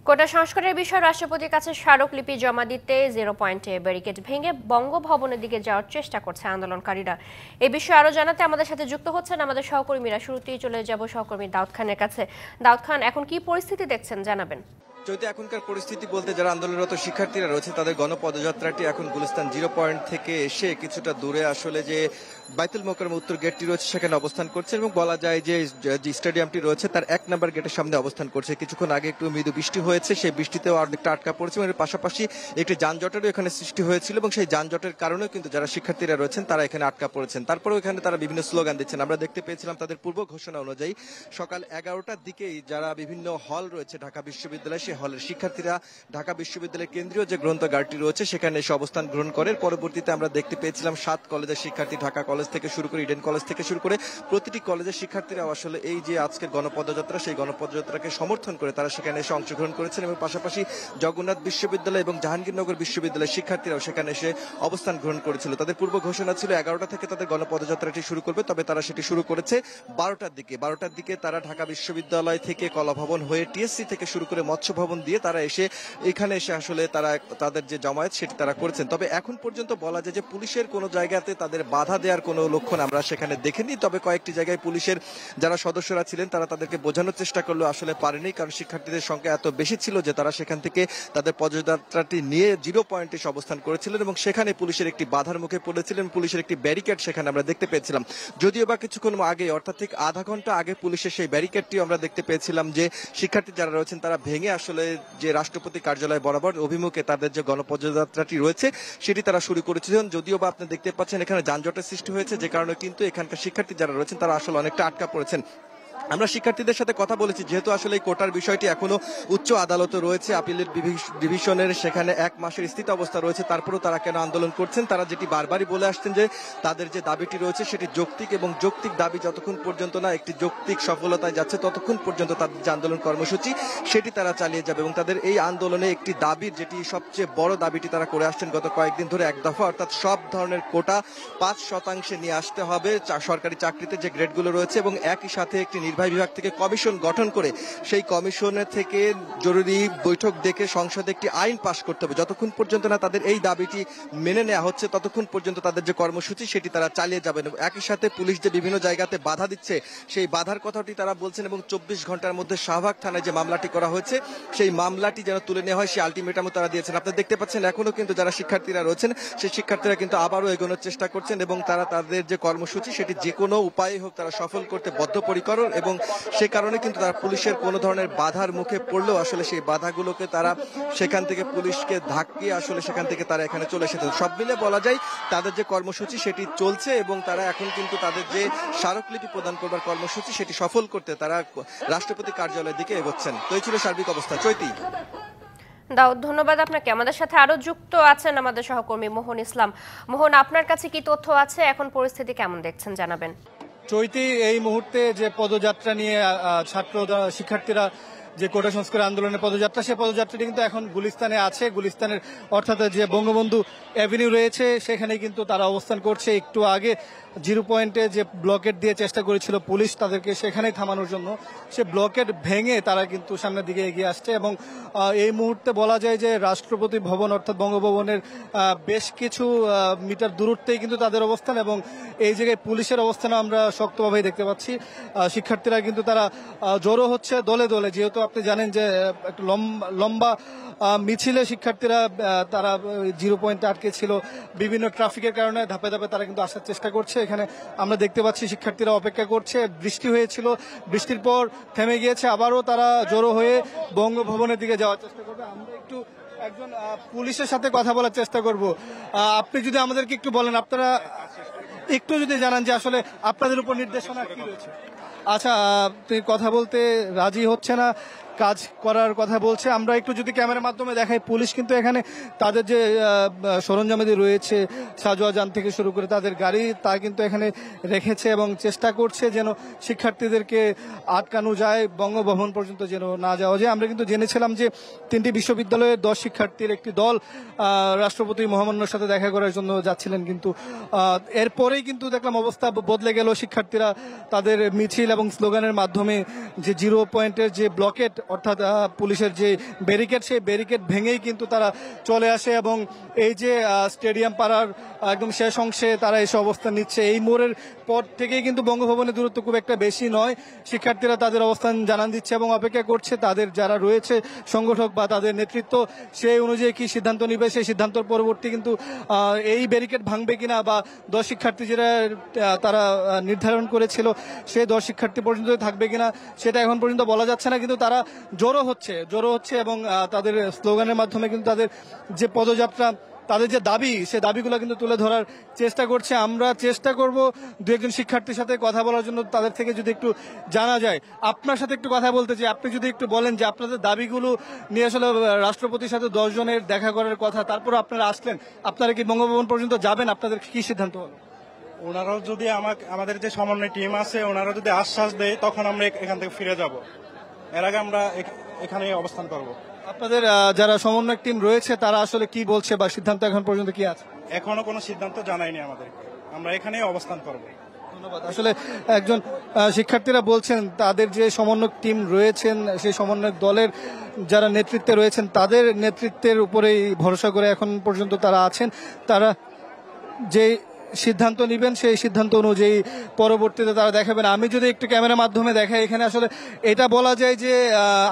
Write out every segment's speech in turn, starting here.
কোটা সংস্কারের বিষয়ে রাষ্ট্রপতির কাছে স্মারকলিপি জমা দিতে 0 পয়েন্টে ব্যারিকেড ভেঙে বঙ্গভবনের দিকে যাওয়ার চেষ্টা করছে আন্দোলনকারীরা। এই বিষয়ে আরো জানাতে আমাদের সাথে যুক্ত হচ্ছেন আমাদের সহকর্মীরা। শুরুতেই চলে যাব সহকর্মী দাউদ খানের কাছে। দাউদ খান, এখন কি পরিস্থিতি দেখছেন জানাবেন। যদি এখনকার পরিস্থিতি বলতে যারা আন্দোলনরত শিক্ষার্থীরা রয়েছে তাদের গণপদযাত্রাটি এখন গুলিস্তান 0 পয়েন্ট থেকে এসে কিছুটা দূরে আসলে যে বাইতুল মোকাররম উত্তর গেটটি রয়েছে সেখানে অবস্থান করছে এবং বলা যায় যে স্টেডিয়ামটি রয়েছে তার 1 নম্বর গেটের সামনে অবস্থান করছে। কিছুক্ষণ আগে একটু মৃদু বৃষ্টি হয়েছে, সেই বৃষ্টিতেও অনেকটা আটকা পড়েছে এবং এর পাশাপাশি একটি যানজটেরও এখানে সৃষ্টি হয়েছিল এবং সেই যানজটের কারণেও কিন্তু যারা শিক্ষার্থীরা রয়েছেন তারা এখানে আটকা পড়েছেন। তারপরেও এখানে তারা বিভিন্ন স্লোগান দিচ্ছেন। আমরা দেখতে পেয়েছিলাম তাদের পূর্ব ঘোষণা অনুযায়ী সকাল 11টার দিকেই যারা বিভিন্ন হল রয়েছে ঢাকা বিশ্ববিদ্যালয়, সেই হলের শিক্ষার্থীরা ঢাকা বিশ্ববিদ্যালয়ের কেন্দ্রীয় যে গ্রন্থাগারটি রয়েছে সেখানে এসে অবস্থান গ্রহণ করে। পরবর্তীতে আমরা দেখতে পেয়েছিলাম 7 কলেজের শিক্ষার্থী, ঢাকা কলেজ থেকে শুরু করে ইডেন কলেজ থেকে শুরু করে প্রতিটি কলেজের শিক্ষার্থীরা আসলে এই যে আজকের গণপদযাত্রা সেই গণপদযাত্রাকে সমর্থন করে তারা সেখানে এসে অংশগ্রহণ করেছেন এবং পাশাপাশি জগন্নাথ বিশ্ববিদ্যালয় এবং জাহাঙ্গীরনগর বিশ্ববিদ্যালয়ের শিক্ষার্থীরাও সেখানে এসে অবস্থান গ্রহণ করেছিল। তাদের পূর্ব ঘোষণা ছিল 11টা থেকে তাদের গণপদযাত্রাটি শুরু করবে, তবে তারা সেটি শুরু করেছে 12টার দিকে তারা ঢাকা বিশ্ববিদ্যালয় থেকে কলাভবন হয়ে টিএসসি থেকে শুরু করে মৎস্য ভবন দিয়ে তারা এসে এখানে এসে আসলে তারা তাদের যে জমায়েত সেটি তারা করেছেন। তবে এখন পর্যন্ত বলা যায় যে পুলিশের কোনো জায়গাতে তাদের বাধা দেওয়ার কোনো লক্ষণ আমরা সেখানে দেখিনি। তবে কয়েকটি জায়গায় পুলিশের যারা সদস্যরা ছিলেন তারা তাদেরকে বোঝানোর চেষ্টা করলেও আসলে পারেনি, কারণ শিক্ষার্থীদের সংখ্যা এত বেশি ছিল যে তারা সেখান থেকে তাদের পদযাত্রাটি নিয়ে 0 পয়েন্টে অবস্থান করেছিলেন এবং সেখানে পুলিশের একটি বাধার মুখে পড়েছিলেন। পুলিশের একটি ব্যারিকেড সেখানে আমরা দেখতে পেয়েছিলাম। যদিও বা কিছুক্ষণ আগে অর্থাৎ ঠিক আধা ঘন্টা আগে পুলিশের সেই ব্যারিকেডটি আমরা দেখতে পেয়েছিলাম যে শিক্ষার্থী যারা রয়েছেন তারা ভেঙে আসলে যে রাষ্ট্রপতি কার্যালয় বরাবর অভিমুখে তাদের যে গণপদযাত্রাটি রয়েছে সেটি তারা শুরু করেছিলেন। যদিও বা আপনি দেখতে পাচ্ছেন এখানে যানজটের সৃষ্টি হয়েছে, যে কারণে কিন্তু এখানকার শিক্ষার্থী যারা রয়েছেন তারা আসলে অনেকটা আটকা পড়েছেন। আমরা শিক্ষার্থীদের সাথে কথা বলেছি, যেহেতু আসলে এই কোটার বিষয়টি এখনো উচ্চ আদালতে রয়েছে, আপিলের ডিভিশনের সেখানে 1 মাসের স্থিত অবস্থা রয়েছে, তারপরেও তারা কেন আন্দোলন করছেন তারা যেটি বারবারই বলে আসছেন যে তাদের যে দাবিটি রয়েছে সেটি যৌক্তিক এবং যৌক্তিক দাবি যতক্ষণ পর্যন্ত না একটি যৌক্তিক সফলতায় যাচ্ছে ততক্ষণ পর্যন্ত তাদের যে আন্দোলন কর্মসূচি সেটি তারা চালিয়ে যাবে। এবং তাদের এই আন্দোলনে একটি দাবির যেটি সবচেয়ে বড় দাবিটি তারা করে আসছেন গত কয়েকদিন ধরে, এক দফা অর্থাৎ সব ধরনের কোটা 5% নিয়ে আসতে হবে সরকারি চাকরিতে যে গ্রেডগুলো রয়েছে এবং একই সাথে একটি নির্বাহী বিভাগ থেকে কমিশন গঠন করে সেই কমিশনের থেকে জরুরি বৈঠক ডেকে সংসদে একটি আইন পাশ করতে হবে। যতক্ষণ পর্যন্ত না তাদের এই দাবিটি মেনে নেওয়া হচ্ছে ততক্ষণ পর্যন্ত তাদের যে কর্মসূচি সেটি তারা চালিয়ে যাবেন। একই সাথে পুলিশ যে বিভিন্ন জায়গাতে বাধা দিচ্ছে সেই বাধার কথাটি তারা বলছেন এবং 24 ঘন্টার মধ্যে শাহবাগ থানায় যে মামলাটি করা হয়েছে সেই মামলাটি যেন তুলে নেওয়া হয় সেই আলটিমেটামও তারা দিয়েছেন। আপনারা দেখতে পাচ্ছেন এখনো কিন্তু যারা শিক্ষার্থীরা রয়েছেন সেই শিক্ষার্থীরা কিন্তু আবারও এগোনোর চেষ্টা করছেন এবং তারা তাদের যে কর্মসূচি সেটি যে কোনো উপায়ে হোক তারা সফল করতে বদ্ধপরিকর এবং সে কারণে কিন্তু তারা পুলিশের কোনো ধরনের বাধার মুখে পড়লেও আসলে সেই বাধাগুলোকে তারা সেখান থেকে পুলিশকে ধাক্কিয়ে আসলে সেখান থেকে তারা এখানে চলে এসেছে। সব মিলে বলা যায় তাদের যে কর্মসূচি সেটি চলছে এবং তারা এখন কিন্তু তাদের যে স্মারকলিপি প্রদান করবার কর্মসূচি সেটি সফল করতে তারা রাষ্ট্রপতি কার্যালয়ের দিকে এগোচ্ছেন। তো এই ছিল সার্বিক অবস্থা। চৈতি। দাউদ, ধন্যবাদ আপনাকে। আমাদের সাথে আরো যুক্ত আছেন আমাদের সহকর্মী মোহন ইসলাম। মোহন, আপনার কাছে কি তথ্য আছে, এখন পরিস্থিতি কেমন দেখছেন জানাবেন। চৈতি, এই মুহূর্তে যে পদযাত্রা নিয়ে শিক্ষার্থীরা যে কোটা সংস্কার আন্দোলনের পদযাত্রা, সে পদযাত্রাটি কিন্তু এখন গুলিস্তানে আছে। গুলিস্তানের অর্থাৎ যে বঙ্গবন্ধু অ্যাভিনিউ রয়েছে সেখানে কিন্তু তারা অবস্থান করছে। একটু আগে 0 পয়েন্টে যে ব্লকেট দিয়ে চেষ্টা করেছিল পুলিশ তাদেরকে সেখানেই থামানোর জন্য, সে ব্লকেট ভেঙে তারা কিন্তু সামনের দিকে এগিয়ে আসছে এবং এই মুহূর্তে বলা যায় যে রাষ্ট্রপতি ভবন অর্থাৎ বঙ্গভবনের বেশ কিছু মিটার দূরত্বেই কিন্তু তাদের অবস্থান এবং এই জায়গায় পুলিশের অবস্থানও আমরা শক্তভাবেই দেখতে পাচ্ছি। শিক্ষার্থীরা কিন্তু তারা জড়ো হচ্ছে দলে দলে, যেহেতু আপনি জানেন যে একটা লম্বা মিছিলে শিক্ষার্থীরা তারা 0 পয়েন্টে আটকে ছিল। বিভিন্ন ট্রাফিকের কারণে ধাপে ধাপে তারা কিন্তু আসার চেষ্টা করছে। এখানে আমরা দেখতে পাচ্ছি শিক্ষার্থীরা অপেক্ষা করছে। বৃষ্টি হয়েছিল, বৃষ্টির পর থেমে গিয়েছে, আবারও তারা জড়ো হয়ে বঙ্গভবনের দিকে যাওয়ার চেষ্টা করবে। আমরা একটু একজন পুলিশের সাথে কথা বলার চেষ্টা করব। আপনি যদি আমাদেরকে একটু বলেন, আপনারা একটু যদি জানান যে আসলে আপনাদের উপর নির্দেশনা কি রয়েছে। আচ্ছা, তুই কথা বলতে রাজি হচ্ছে না, কাজ করার কথা বলছে। আমরা একটু যদি ক্যামেরার মাধ্যমে দেখাই, পুলিশ কিন্তু এখানে তাদের যে সরঞ্জামাদি রয়েছে সাজোয়া যান থেকে শুরু করে তাদের গাড়ি তা কিন্তু এখানে রেখেছে এবং চেষ্টা করছে যেন শিক্ষার্থীদেরকে আটকানো যায়, বঙ্গভবন পর্যন্ত যেন না যাওয়া যায়। আমরা কিন্তু জেনেছিলাম যে 3টি বিশ্ববিদ্যালয়ের 10 শিক্ষার্থীর একটি দল রাষ্ট্রপতি মহামান্যর সাথে দেখা করার জন্য যাচ্ছিলেন, কিন্তু এরপরেই কিন্তু দেখলাম অবস্থা বদলে গেল। শিক্ষার্থীরা তাদের মিছিল এবং স্লোগানের মাধ্যমে যে 0 পয়েন্টের যে ব্লকেট অর্থাৎ পুলিশের যে ব্যারিকেড, সেই ব্যারিকেড ভেঙেই কিন্তু তারা চলে আসে এবং এই যে স্টেডিয়াম পাড়ার একদম শেষ অংশে তারা এসে অবস্থান নিচ্ছে। এই মোড়ের পর থেকেই কিন্তু বঙ্গভবনের দূরত্ব খুব একটা বেশি নয়। শিক্ষার্থীরা তাদের অবস্থান জানান দিচ্ছে এবং অপেক্ষা করছে তাদের যারা রয়েছে সংগঠক বা তাদের নেতৃত্ব সেই অনুযায়ী কি সিদ্ধান্ত নিবে, সেই সিদ্ধান্তর পরবর্তী কিন্তু এই ব্যারিকেড ভাঙবে কিনা বা 10 শিক্ষার্থী যেটা তারা নির্ধারণ করেছিল সেই 10 শিক্ষার্থী পর্যন্ত থাকবে কিনা সেটা এখন পর্যন্ত বলা যাচ্ছে না। কিন্তু তারা জড়ো হচ্ছে এবং তাদের স্লোগানের মাধ্যমে কিন্তু তাদের যে পদযাত্রা, তাদের যে দাবি, সেই দাবিগুলো কিন্তু তুলে ধরার চেষ্টা করছে। আমরা চেষ্টা করব দু একজন শিক্ষার্থীর সাথে কথা বলার জন্য, তাদের থেকে যদি একটু জানা যায়। আপনার সাথে একটু কথা বলতে চাই, আপনি যদি একটু বলেন যে আপনাদের দাবিগুলো নিয়ে আসলে রাষ্ট্রপতির সাথে 10 জনের দেখা করার কথা, তারপর আপনারা আসলেন, আপনারা কি বঙ্গভবন পর্যন্ত যাবেন? আপনাদের কি সিদ্ধান্ত হলো? ওনারাও যদি আমাদের যে সমন্বয় টিম আছে ওনারা যদি আশ্বাস দেয় তখন আমরা এখান থেকে ফিরে যাব। এর আগে আমরা এখানে অবস্থান করব। আপনাদের যারা সমন্বয় টিম রয়েছে তারা আসলে কি বলছে বা সিদ্ধান্ত এখন পর্যন্ত কি আছে? এখনো কোনো সিদ্ধান্ত জানায়নি আমাদের, আমরা এখানেই অবস্থান করব। ধন্যবাদ। আসলে একজন শিক্ষার্থীরা বলছেন তাদের যে সমন্বয়ক টিম রয়েছেন, সেই সমন্বয়ক দলের যারা নেতৃত্বে রয়েছেন তাদের নেতৃত্বের উপরেই ভরসা করে এখন পর্যন্ত তারা আছেন। তারা যে সিদ্ধান্ত নেবেন সেই সিদ্ধান্ত অনুযায়ী পরবর্তীতে তারা দেখাবেন। আমি যদি একটু ক্যামেরার মাধ্যমে দেখাই, এখানে আসলে এটা বলা যায় যে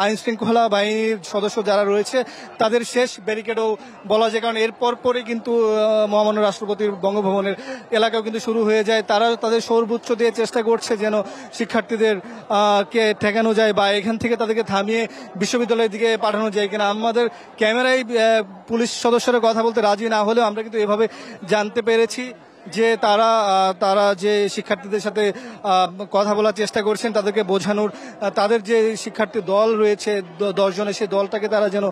আইন শৃঙ্খলা বাহিনীর সদস্য যারা রয়েছে তাদের শেষ ব্যারিকেডও বলা যায়, কারণ এরপর পরে কিন্তু মহামান্য রাষ্ট্রপতির বঙ্গভবনের এলাকাও কিন্তু শুরু হয়ে যায়। তারা তাদের সর্বোচ্চ দিয়ে চেষ্টা করছে যেন শিক্ষার্থীদের কে ঠেকানো যায় বা এখান থেকে তাদেরকে থামিয়ে বিশ্ববিদ্যালয়ের দিকে পাঠানো যায় কিনা। আমাদের ক্যামেরায় পুলিশ সদস্যরা কথা বলতে রাজি না হলেও আমরা কিন্তু এভাবে জানতে পেরেছি যে তারা যে শিক্ষার্থীদের সাথে কথা বলার চেষ্টা করছেন, তাদেরকে বোঝানোর, তাদের যে শিক্ষার্থী দল রয়েছে 10 জনের, সেই দলটাকে তারা যেন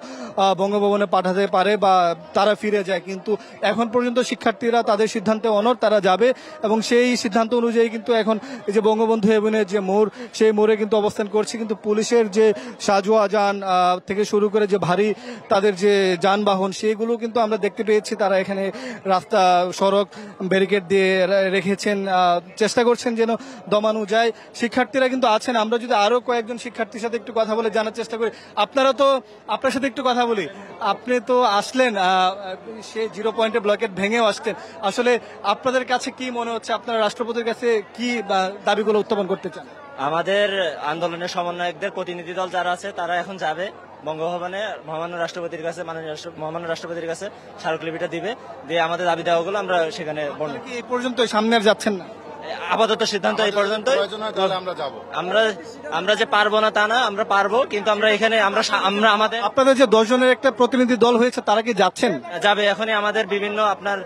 বঙ্গভবনে পাঠাতে পারে বা তারা ফিরে যায়। কিন্তু এখন পর্যন্ত শিক্ষার্থীরা তাদের সিদ্ধান্তে অনড়, তারা যাবে এবং সেই সিদ্ধান্ত অনুযায়ী কিন্তু এখন এই যে বঙ্গবন্ধু এভিনিউর যে মোড়, সেই মোড়ে কিন্তু অবস্থান করছে। কিন্তু পুলিশের যে সাজোয়া যান থেকে শুরু করে যে ভারী তাদের যে যানবাহন, সেগুলো কিন্তু আমরা দেখতে পেয়েছি তারা এখানে রাস্তা, সড়ক ব্যারিকেড দিয়ে রেখেছেন, চেষ্টা করছেন যেন দমানো যায়। শিক্ষার্থীরা কিন্তু আছেন। আমরা যদি আরো কয়েকজন শিক্ষার্থীর সাথে একটু কথা বলে জানার চেষ্টা করি। আপনার সাথে একটু কথা বলি। আপনি তো আসলেন সে 0 পয়েন্টে ব্লকেট ভেঙেও আসছেন, আসলে আপনাদের কাছে কি মনে হচ্ছে? আপনারা রাষ্ট্রপতির কাছে কি দাবিগুলো উত্থাপন করতে চান? আমাদের আন্দোলনের সমন্বয়কদের প্রতিনিধি দল যারা আছে তারা এখন যাবে বঙ্গভবনে মহামান্য রাষ্ট্রপতির কাছে, মহামান্য রাষ্ট্রপতির কাছে স্মারকলিপিটা দিবে, দিয়ে আমাদের দাবি দেওয়াগুলো আমরা সেখানে বর্ণনা। এই পর্যন্ত সামনে আর যাচ্ছেন না? আপাতত সিদ্ধান্ত এই পর্যন্ত। আমরা যে পারবো না তা না, আমরা পারবো, কিন্তু আমরা এখানে আমরা আমাদের আপনাদের যে 10 জনের একটা প্রতিনিধি দল হয়েছে তারা কি যাচ্ছেন? যাবে। এখনই আমাদের বিভিন্ন আপনার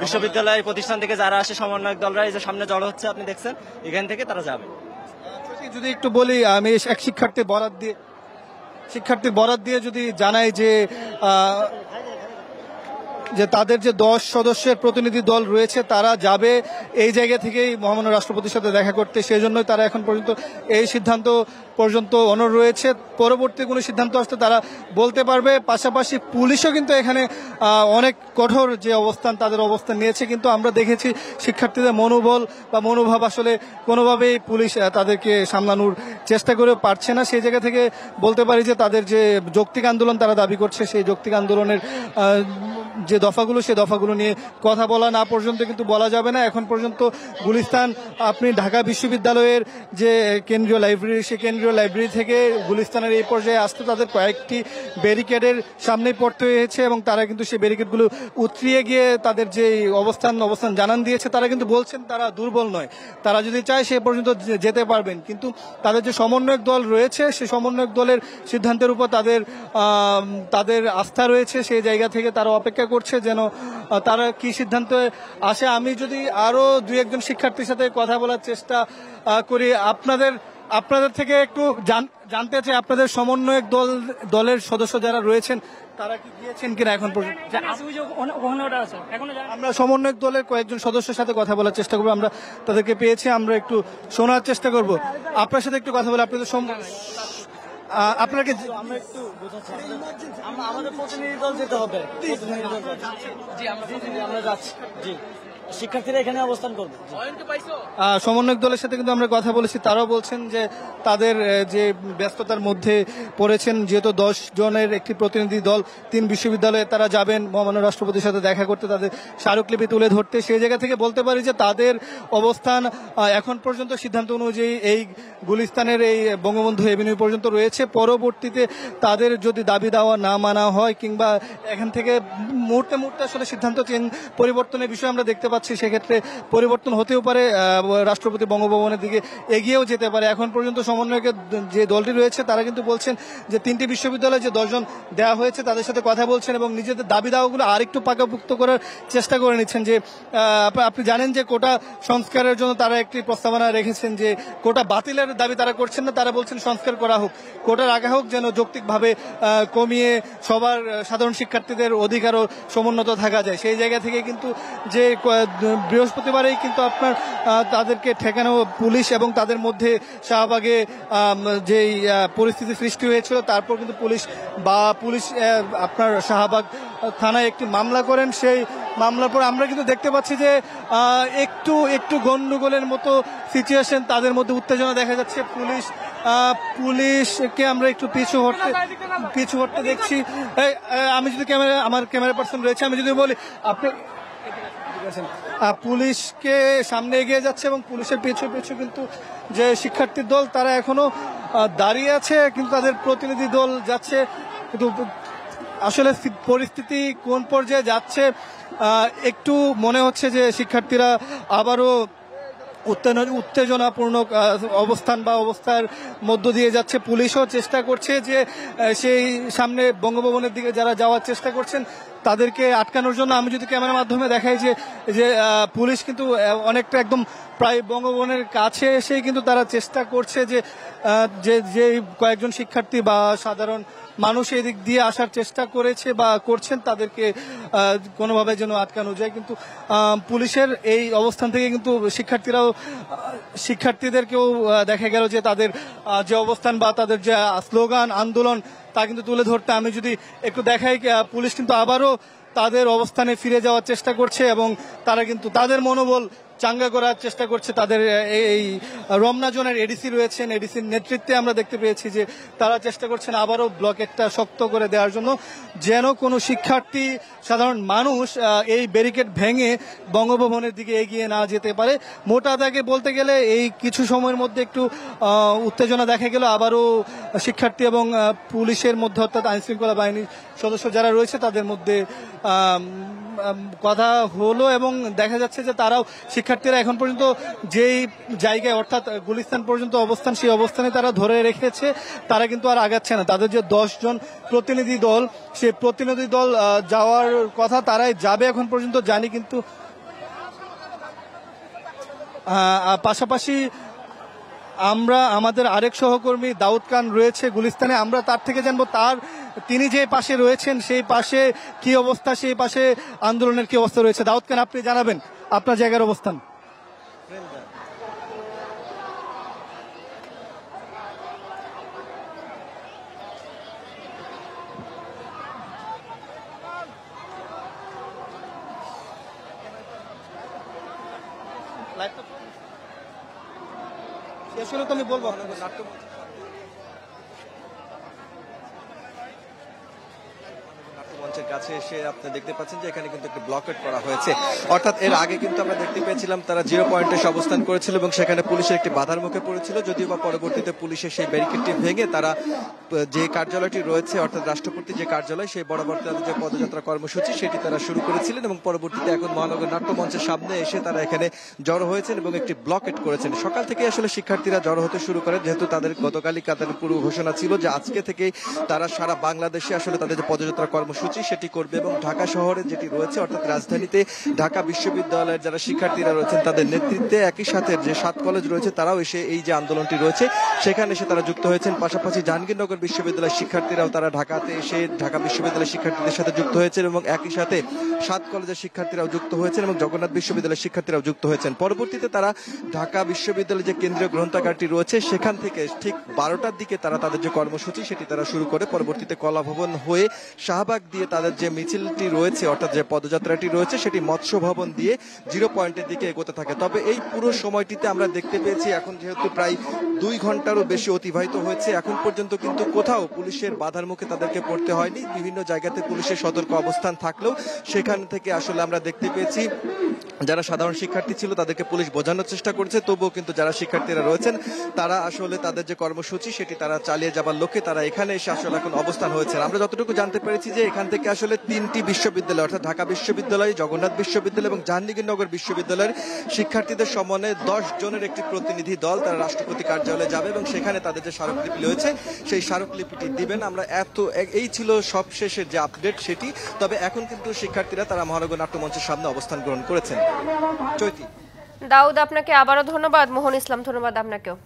বিশ্ববিদ্যালয় প্রতিষ্ঠান থেকে যারা আসে সমন্বয়ক দলরা এই যে সামনে জড়ো হচ্ছে আপনি দেখছেন, এখান থেকে তারা যাবে। যদি একটু বলি, আমি এক শিক্ষার্থীর বরাত দিয়ে যদি জানাই যে তাদের যে 10 সদস্যের প্রতিনিধি দল রয়েছে তারা যাবে এই জায়গা থেকেই মহামান্য রাষ্ট্রপতির সাথে দেখা করতে। সেই জন্যই তারা এখন পর্যন্ত এই সিদ্ধান্ত পর্যন্ত অনড় রয়েছে। পরবর্তী কোনো সিদ্ধান্ত আসতে তারা বলতে পারবে। পাশাপাশি পুলিশও কিন্তু এখানে অনেক কঠোর যে অবস্থান, তাদের অবস্থান নিয়েছে। কিন্তু আমরা দেখেছি শিক্ষার্থীদের মনোবল বা মনোভাব আসলে কোনোভাবেই পুলিশ তাদেরকে সামলানোর চেষ্টা করে পারছে না। সেই জায়গা থেকে বলতে পারি যে তাদের যে যৌক্তিক আন্দোলন তারা দাবি করছে, সেই যৌক্তিক আন্দোলনের যে দফাগুলো, সেই দফাগুলো নিয়ে কথা বলা না পর্যন্ত কিন্তু বলা যাবে না। এখন পর্যন্ত গুলিস্তান, আপনি ঢাকা বিশ্ববিদ্যালয়ের যে কেন্দ্রীয় লাইব্রেরি, সেই কেন্দ্রীয় লাইব্রেরি থেকে গুলিস্তানের এই পর্যায়ে আসতে তাদের কয়েকটি ব্যারিকেডের সামনে পড়তে হয়েছে এবং তারা কিন্তু সেই ব্যারিকেডগুলো উতরিয়ে গিয়ে তাদের যে অবস্থান জানান দিয়েছে। তারা কিন্তু বলছেন তারা দুর্বল নয়, তারা যদি চায় সে পর্যন্ত যেতে পারবেন। কিন্তু তাদের যে সমন্বয়ক দল রয়েছে, সেই সমন্বয়ক দলের সিদ্ধান্তের উপর তাদের আস্থা রয়েছে। সেই জায়গা থেকে তারা অপেক্ষা করছে যেন তারা কি সিদ্ধান্তে আসে। আমি যদি আরো 2-1 শিক্ষার্থীর সাথে কথা বলার চেষ্টা করি, আপনাদের থেকে একটু জানতে চাই, আপনাদের সমন্বয়ক দলের সদস্য যারা রয়েছেন তারা কি গিয়েছেন কিনা এখন পর্যন্ত? আমরা সমন্বয়ক দলের কয়েকজন সদস্যের সাথে কথা বলার চেষ্টা করবো, আমরা তাদেরকে পেয়েছি, আমরা একটু শোনার চেষ্টা করব। আপনার সাথে একটু কথা বলে আপনাদের আপনাকে আমাদের প্রতিনিধি দল যেতে হবে। আমরা যাচ্ছি। জি, শিক্ষার্থীরা এখানে অবস্থান করবে। সমন্বয়ক দলের সাথে কিন্তু আমরা কথা বলেছি, তারাও বলছেন যে তাদের যে ব্যস্ততার মধ্যে পড়েছেন, যেহেতু 10 জনের একটি প্রতিনিধি দল 3 বিশ্ববিদ্যালয়ে তারা যাবেন মহামান্য রাষ্ট্রপতির সাথে দেখা করতে, তাদের স্মারকলিপি তুলে ধরতে। সেই জায়গা থেকে বলতে পারি যে তাদের অবস্থান এখন পর্যন্ত সিদ্ধান্ত অনুযায়ী এই গুলিস্তানের এই বঙ্গবন্ধু এভিনিউ পর্যন্ত রয়েছে। পরবর্তীতে তাদের যদি দাবি দাওয়া না মানা হয় কিংবা এখান থেকে মুহূর্তে মুহূর্তে আসলে সিদ্ধান্ত পরিবর্তনের বিষয় আমরা দেখতে পাচ্ছি, সেক্ষেত্রে পরিবর্তন হতেও পারে, রাষ্ট্রপতি বঙ্গভবনের দিকে এগিয়েও যেতে পারে। এখন পর্যন্ত সমন্বয়কের যে দলটি রয়েছে তারা কিন্তু বলছেন যে 3টি বিশ্ববিদ্যালয়ে যে 10 জন দেওয়া হয়েছে তাদের সাথে কথা বলছেন এবং নিজেদের দাবি দাওয়াগুলো আরেকটু পাকাপুক্ত করার চেষ্টা করে নিচ্ছেন। যে আপনি জানেন যে কোটা সংস্কারের জন্য তারা একটি প্রস্তাবনা রেখেছেন, যে কোটা বাতিলের দাবি তারা করছেন না, তারা বলছেন সংস্কার করা হোক, কোটা রাখা হোক, যেন যৌক্তিকভাবে কমিয়ে সবার সাধারণ শিক্ষার্থীদের অধিকারও সমুন্নত থাকা যায়। সেই জায়গা থেকে কিন্তু যে বৃহস্পতিবারেই কিন্তু আপনার তাদেরকে ঠেকানো পুলিশ এবং তাদের মধ্যে শাহবাগে যেই পরিস্থিতি সৃষ্টি হয়েছিল, তারপর কিন্তু পুলিশ আপনার শাহবাগ থানায় একটি মামলা করেন। সেই মামলার পর আমরা কিন্তু দেখতে পাচ্ছি যে একটু গন্ডগোলের মতো সিচুয়েশন, তাদের মধ্যে উত্তেজনা দেখা যাচ্ছে। পুলিশকে আমরা একটু পিছু হটতে দেখছি। আমি যদি আমার ক্যামেরা পার্সন রয়েছে, আমি যদি বলি আপনি পুলিশকে সামনে এগিয়ে যাচ্ছে এবং পুলিশের পিছু কিন্তু যে শিক্ষার্থীর দল তারা এখনো দাঁড়িয়ে আছে, কিন্তু তাদের প্রতিনিধি দল যাচ্ছে। কিন্তু আসলে পরিস্থিতি কোন পর্যায়ে যাচ্ছে একটু মনে হচ্ছে যে শিক্ষার্থীরা আবারও উত্তেজনাপূর্ণ অবস্থার মধ্য দিয়ে যাচ্ছে। পুলিশও চেষ্টা করছে যে সেই সামনে বঙ্গভবনের দিকে যারা যাওয়ার চেষ্টা করছেন তাদেরকে আটকানোর জন্য। আমি যদি ক্যামেরার মাধ্যমে দেখাই যে পুলিশ কিন্তু অনেকটা একদম প্রায় বঙ্গভবনের কাছে এসে কিন্তু তারা চেষ্টা করছে যে কয়েকজন শিক্ষার্থী বা সাধারণ মানুষ এদিক দিয়ে আসার চেষ্টা করেছে বা করছেন তাদেরকে কোনোভাবে যেন আটকানো যায়। কিন্তু পুলিশের এই অবস্থান থেকে কিন্তু শিক্ষার্থীদেরকেও দেখা গেল যে তাদের যে অবস্থান বা তাদের যে স্লোগান আন্দোলন তা কিন্তু তুলে ধরতে। আমি যদি একটু দেখাই, পুলিশ কিন্তু আবারও তাদের অবস্থানে ফিরে যাওয়ার চেষ্টা করছে এবং তারা কিন্তু তাদের মনোবল চাঙ্গা করার চেষ্টা করছে। তাদের এই রমনা জোনের এডিসি রয়েছেন, এডিসির নেতৃত্বে আমরা দেখতে পেয়েছি যে তারা চেষ্টা করছেন আবারও ব্লকেটটা শক্ত করে দেওয়ার জন্য, যেন কোনো শিক্ষার্থী সাধারণ মানুষ এই ব্যারিকেড ভেঙে বঙ্গভবনের দিকে এগিয়ে না যেতে পারে। মোটা দাগে বলতে গেলে এই কিছু সময়ের মধ্যে একটু উত্তেজনা দেখা গেল আবারও শিক্ষার্থী এবং পুলিশের মধ্যে, অর্থাৎ আইনশৃঙ্খলা বাহিনীর সদস্য যারা রয়েছে তাদের মধ্যে কথা হলো এবং দেখা যাচ্ছে যে তারাও শিক্ষার্থীরা এখন পর্যন্ত যেই জায়গায় অর্থাৎ গুলিস্তান পর্যন্ত অবস্থান, সেই অবস্থানে তারা ধরে রেখেছে, তারা কিন্তু আর আগাচ্ছে না। তাদের যে 10 জন প্রতিনিধি দল, সেই প্রতিনিধি দল যাওয়ার কথা, তারাই যাবে এখন পর্যন্ত জানি। কিন্তু পাশাপাশি আমাদের আরেক সহকর্মী দাউদ খান রয়েছে গুলিস্তানে, আমরা তার থেকে জানবো তিনি যে পাশে রয়েছেন সেই পাশে কি অবস্থা, সেই পাশে আন্দোলনের কি অবস্থা রয়েছে। দাউদ খান, আপনি জানাবেন আপনার জায়গার অবস্থান। আসলে তো আমি বলবো মঞ্চের কাছে এসে আপনি দেখতে পাচ্ছেন যে এখানে কিন্তু একটি ব্লকেট করা হয়েছে। অর্থাৎ এর আগে কিন্তু আমরা দেখতে পেয়েছিলাম তারা 0 পয়েন্টে অবস্থান করেছিল এবং সেখানে পুলিশের একটি বাধার মুখে পড়েছিল, যদিও বা পরবর্তীতে পুলিশের সেই ব্যারিকেডটি ভেঙে তারা যে কার্যালয়টি রয়েছে অর্থাৎ রাষ্ট্রপতি যে কার্যালয়, সেই বরাবর তাদের যে পদযাত্রা কর্মসূচি সেটি তারা শুরু করেছিলেন এবং পরবর্তীতে এখন মহানগর নাট্যমঞ্চের সামনে এসে তারা এখানে জড়ো হয়েছেন এবং একটি ব্লকেট করেছেন। সকাল থেকে আসলে শিক্ষার্থীরা জড়ো হতে শুরু করেন, যেহেতু তাদের গতকালই তাদের পূর্ব ঘোষণা ছিল যে আজকে থেকেই তারা সারা বাংলাদেশে আসলে তাদের যে পদযাত্রা কর্মসূচি সেটি করবে এবং ঢাকা শহরে যেটি রয়েছে অর্থাৎ রাজধানীতে ঢাকা বিশ্ববিদ্যালয়ের যারা শিক্ষার্থীরা রয়েছেন তাদের নেতৃত্বে একই সাথে যে 7 কলেজ রয়েছে তারাও এসে এই যে আন্দোলনটি রয়েছে সেখানে এসে তারা যুক্ত হয়েছেন। পাশাপাশি জাহাঙ্গীরনগর বিশ্ববিদ্যালয়ের শিক্ষার্থীরাও তারা ঢাকাতে এসে ঢাকা বিশ্ববিদ্যালয়ের শিক্ষার্থীদের সাথে যুক্ত হয়েছেন এবং একই সাথে 7 কলেজের শিক্ষার্থীরাও যুক্ত হয়েছেন এবং জগন্নাথ বিশ্ববিদ্যালয়ের শিক্ষার্থীরাও যুক্ত হয়েছেন। পরবর্তীতে তারা ঢাকা বিশ্ববিদ্যালয়ের যে কেন্দ্রীয় গ্রন্থাগারটি রয়েছে সেখান থেকে ঠিক 12টার দিকে তারা তাদের যে কর্মসূচি সেটি তারা শুরু করে পরবর্তীতে কলাভবন হয়ে শাহবাগ দিয়ে তাদের তাদের যে মিছিলটি রয়েছে অর্থাৎ যে পদযাত্রাটি রয়েছে সেটি মৎস্য ভবন দিয়ে 0 পয়েন্টের দিকে এগোতে থাকে। তবে এই পুরো সময়টিতে আমরা দেখতে পেয়েছি এখন যেহেতু প্রায় 2 ঘন্টারও বেশি অতিবাহিত হয়েছে, এখন পর্যন্ত কিন্তু কোথাও পুলিশের বাধার মুখে তাদেরকে পড়তে হয়নি। বিভিন্ন জায়গাতে পুলিশের সতর্ক অবস্থান থাকলেও সেখান থেকে আসলে আমরা দেখতে পেয়েছি যারা সাধারণ শিক্ষার্থী ছিল তাদেরকে পুলিশ বোঝানোর চেষ্টা করছে, তবুও কিন্তু যারা শিক্ষার্থীরা রয়েছেন তারা আসলে তাদের যে কর্মসূচি সেটি তারা চালিয়ে যাবার লক্ষ্যে তারা এখানে এসে আসলে এখন অবস্থান হয়েছে। আমরা যতটুকু জানতে পেরেছি যে এখান থেকে আসলে 3টি বিশ্ববিদ্যালয় অর্থাৎ ঢাকা বিশ্ববিদ্যালয়, জগন্নাথ বিশ্ববিদ্যালয় এবং জাহাঙ্গীরনগর বিশ্ববিদ্যালয়ের শিক্ষার্থীদের সমন্বয়ে 10 জনের একটি প্রতিনিধি দল তারা রাষ্ট্রপতি কার্যালয়ে যাবে এবং সেখানে তাদের যে স্মারকলিপি রয়েছে সেই স্মারকলিপিটি দিবেন। আমরা এই ছিল সবশেষের যে আপডেট সেটি। তবে এখন কিন্তু শিক্ষার্থীরা তারা মহানগর নাট্যমঞ্চের সামনে অবস্থান গ্রহণ করেছেন। চৈতি, দাউদ আপনাকে আবারও ধন্যবাদ, মোহন ইসলাম ধন্যবাদ আপনাকেও।